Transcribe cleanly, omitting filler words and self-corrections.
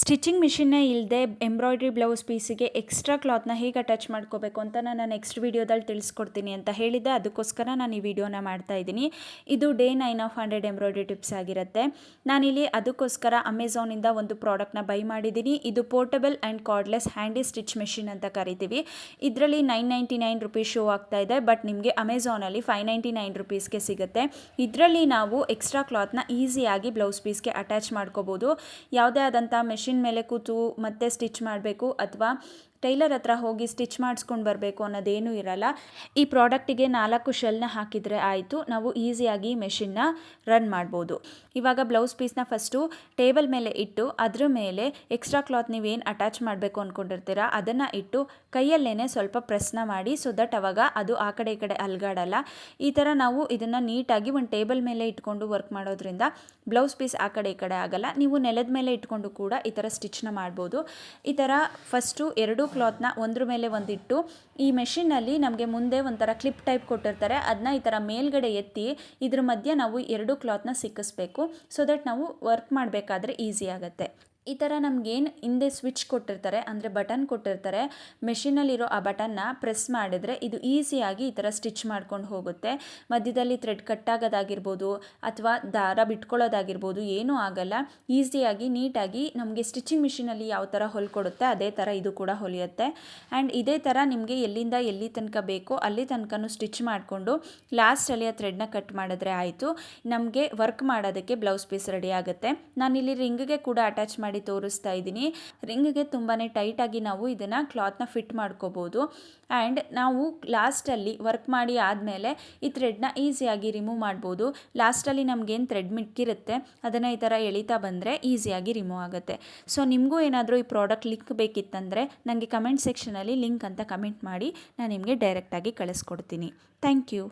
Stitching ಮಿಷಿನ್ನೇ ಇಲ್ಲದೆ embroidery blouse ಪೀಸಿಗೆ extra ಕ್ಲಾತ್ನ ಹೇಗೆ attach ಮಾಡ್ಕೋಬೇಕು ಅಂತ ನಾನು ನೆಕ್ಸ್ಟ್ ವೀಡಿಯೋದಲ್ಲಿ ತಿಳಿಸ್ಕೊಡ್ತೀನಿ ಅಂತ ಹೇಳಿದ್ದೆ. ಅದಕ್ಕೋಸ್ಕರ ನಾನು ಈ ವಿಡಿಯೋನ ಮಾಡ್ತಾ ಇದ್ದೀನಿ. ಇದು ಡೇ 9 ಆಫ್ 100 ಎಂಬ್ರಾಯ್ಡ್ರಿ ಟಿಪ್ಸ್ ಆಗಿರುತ್ತೆ. ನಾನಿಲ್ಲಿ ಅದಕ್ಕೋಸ್ಕರ ಅಮೆಝಾನಿಂದ ಒಂದು ಪ್ರಾಡಕ್ಟ್ನ ಬೈ ಮಾಡಿದ್ದೀನಿ. ಇದು portable and cordless handy stitch machine ಅಂತ ಕರಿತೀವಿ. ಇದರಲ್ಲಿ 999 ರುಪೀಸ್ ಶೋ ಆಗ್ತಾ ಇದೆ, ಬಟ್ ನಿಮಗೆ ಅಮೆಝಾನಲ್ಲಿ 599 ರುಪೀಸ್ಗೆ ಸಿಗುತ್ತೆ. ಇದರಲ್ಲಿ ನಾವು ಎಕ್ಸ್ಟ್ರಾ ಕ್ಲಾತ್ನ ಈಸಿಯಾಗಿ ಬ್ಲೌಸ್ ಪೀಸ್ಗೆ ಅಟ್ಯಾಚ್ ಮಾಡ್ಕೋಬೋದು. ಯಾವುದೇ ಆದಂಥ ಮೆಷಿನ್ ಮೇಲೆ ಕೂತು ಮತ್ತೆ ಸ್ಟಿಚ್ ಮಾಡಬೇಕು ಅಥವಾ ಟೈಲರ್ ಹತ್ರ ಹೋಗಿ ಸ್ಟಿಚ್ ಮಾಡಿಸ್ಕೊಂಡು ಬರಬೇಕು ಅನ್ನೋದೇನೂ ಇರಲ್ಲ. ಈ ಪ್ರಾಡಕ್ಟಿಗೆ 4 ಶೆಲ್ನ ಹಾಕಿದರೆ ಆಯಿತು, ನಾವು ಈಸಿಯಾಗಿ ಮೆಷಿನ್ನ ರನ್ ಮಾಡ್ಬೋದು. ಇವಾಗ ಬ್ಲೌಸ್ ಪೀಸ್ನ ಫಸ್ಟು ಟೇಬಲ್ ಮೇಲೆ ಇಟ್ಟು ಅದ್ರ ಮೇಲೆ ಎಕ್ಸ್ಟ್ರಾ ಕ್ಲಾತ್ ನೀವೇನು ಅಟ್ಯಾಚ್ ಮಾಡಬೇಕು ಅಂದ್ಕೊಂಡಿರ್ತೀರ ಅದನ್ನು ಇಟ್ಟು ಕೈಯಲ್ಲೇ ಸ್ವಲ್ಪ ಪ್ರೆಸ್ನ ಮಾಡಿ, ಸೊ ದಟ್ ಅವಾಗ ಅದು ಆ ಕಡೆ ಈ ಕಡೆ ಅಲ್ಗಾಡಲ್ಲ. ಈ ಥರ ನಾವು ಇದನ್ನು ನೀಟಾಗಿ ಒಂದು ಟೇಬಲ್ ಮೇಲೆ ಇಟ್ಕೊಂಡು ವರ್ಕ್ ಮಾಡೋದ್ರಿಂದ ಬ್ಲೌಸ್ ಪೀಸ್ ಆ ಕಡೆ ಈ ಕಡೆ ಆಗಲ್ಲ. ನೀವು ನೆಲದ ಮೇಲೆ ಇಟ್ಕೊಂಡು ಕೂಡ ಈ ಥರ ಸ್ಟಿಚ್ನ ಮಾಡ್ಬೋದು. ಈ ಥರ ಫಸ್ಟು 2 ಕ್ಲಾತ್ನ ಒಂದ್ರ ಮೇಲೆ ಒಂದಿಟ್ಟು ಈ ಮೆಷಿನಲ್ಲಿ ನಮಗೆ ಮುಂದೆ ಒಂಥರ ಕ್ಲಿಪ್ ಟೈಪ್ ಕೊಟ್ಟಿರ್ತಾರೆ, ಅದನ್ನ ಈ ಥರ ಮೇಲ್ಗಡೆ ಎತ್ತಿ ಇದ್ರ ಮಧ್ಯೆ ನಾವು 2 ಕ್ಲಾತ್ನ ಸಿಕ್ಕಿಸ್ಬೇಕು, ಸೊ ದಟ್ ನಾವು ವರ್ಕ್ ಮಾಡಬೇಕಾದ್ರೆ ಈಸಿ ಆಗುತ್ತೆ. ಈ ಥರ ನಮಗೇನು ಹಿಂದೆ ಸ್ವಿಚ್ ಕೊಟ್ಟಿರ್ತಾರೆ ಅಂದರೆ ಬಟನ್ ಕೊಟ್ಟಿರ್ತಾರೆ, ಮೆಷಿನಲ್ಲಿರೋ ಆ ಬಟನ್ನ ಪ್ರೆಸ್ ಮಾಡಿದರೆ ಇದು ಈಸಿಯಾಗಿ ಈ ಥರ ಸ್ಟಿಚ್ ಮಾಡ್ಕೊಂಡು ಹೋಗುತ್ತೆ. ಮಧ್ಯದಲ್ಲಿ ಥ್ರೆಡ್ ಕಟ್ಟಾಗೋದಾಗಿರ್ಬೋದು ಅಥವಾ ದಾರ ಬಿಟ್ಕೊಳ್ಳೋದಾಗಿರ್ಬೋದು ಏನೂ ಆಗಲ್ಲ. ಈಸಿಯಾಗಿ ನೀಟಾಗಿ ನಮಗೆ ಸ್ಟಿಚಿಂಗ್ ಮಿಷಿನಲ್ಲಿ ಯಾವ ಥರ ಹೊಲ್ಕೊಡುತ್ತೆ ಅದೇ ಥರ ಇದು ಕೂಡ ಹೊಲಿಯುತ್ತೆ. ಆ್ಯಂಡ್ ಇದೇ ಥರ ನಿಮಗೆ ಎಲ್ಲಿಂದ ಎಲ್ಲಿ ತನಕ ಬೇಕೋ ಅಲ್ಲಿ ತನಕನೂ ಸ್ಟಿಚ್ ಮಾಡಿಕೊಂಡು ಲಾಸ್ಟಲ್ಲಿ ಆ ಥ್ರೆಡ್ನ ಕಟ್ ಮಾಡಿದ್ರೆ ಆಯಿತು, ನಮಗೆ ವರ್ಕ್ ಮಾಡೋದಕ್ಕೆ ಬ್ಲೌಸ್ ಪೀಸ್ ರೆಡಿ ಆಗುತ್ತೆ. ನಾನಿಲ್ಲಿ ರಿಂಗ್ಗೆ ಕೂಡ ಅಟ್ಯಾಚ್ ಮಾಡಿ ತೋರಿಸ್ತಾ ಇದ್ದೀನಿ. ರಿಂಗ್ಗೆ ತುಂಬಾ ಟೈಟಾಗಿ ನಾವು ಇದನ್ನು ಕ್ಲಾತ್ನ ಫಿಟ್ ಮಾಡ್ಕೋಬೋದು. ಆ್ಯಂಡ್ ನಾವು ಲಾಸ್ಟಲ್ಲಿ ವರ್ಕ್ ಮಾಡಿ ಆದಮೇಲೆ ಈ ಥ್ರೆಡ್ನ ಈಸಿಯಾಗಿ ರಿಮೂವ್ ಮಾಡ್ಬೋದು. ಲಾಸ್ಟಲ್ಲಿ ನಮಗೇನು ಥ್ರೆಡ್ ಮಿಕ್ಕಿರುತ್ತೆ ಅದನ್ನು ಈ ಥರ ಎಳಿತಾ ಬಂದರೆ ಈಸಿಯಾಗಿ ರಿಮೂವ್ ಆಗುತ್ತೆ. ಸೊ ನಿಮಗೂ ಏನಾದರೂ ಈ ಪ್ರಾಡಕ್ಟ್ ಲಿಂಕ್ ಬೇಕಿತ್ತಂದರೆ ನನಗೆ ಕಮೆಂಟ್ ಸೆಕ್ಷನಲ್ಲಿ ಲಿಂಕ್ ಅಂತ ಕಮೆಂಟ್ ಮಾಡಿ, ನಾನು ನಿಮಗೆ ಡೈರೆಕ್ಟಾಗಿ ಕಳಿಸ್ಕೊಡ್ತೀನಿ. Thank you.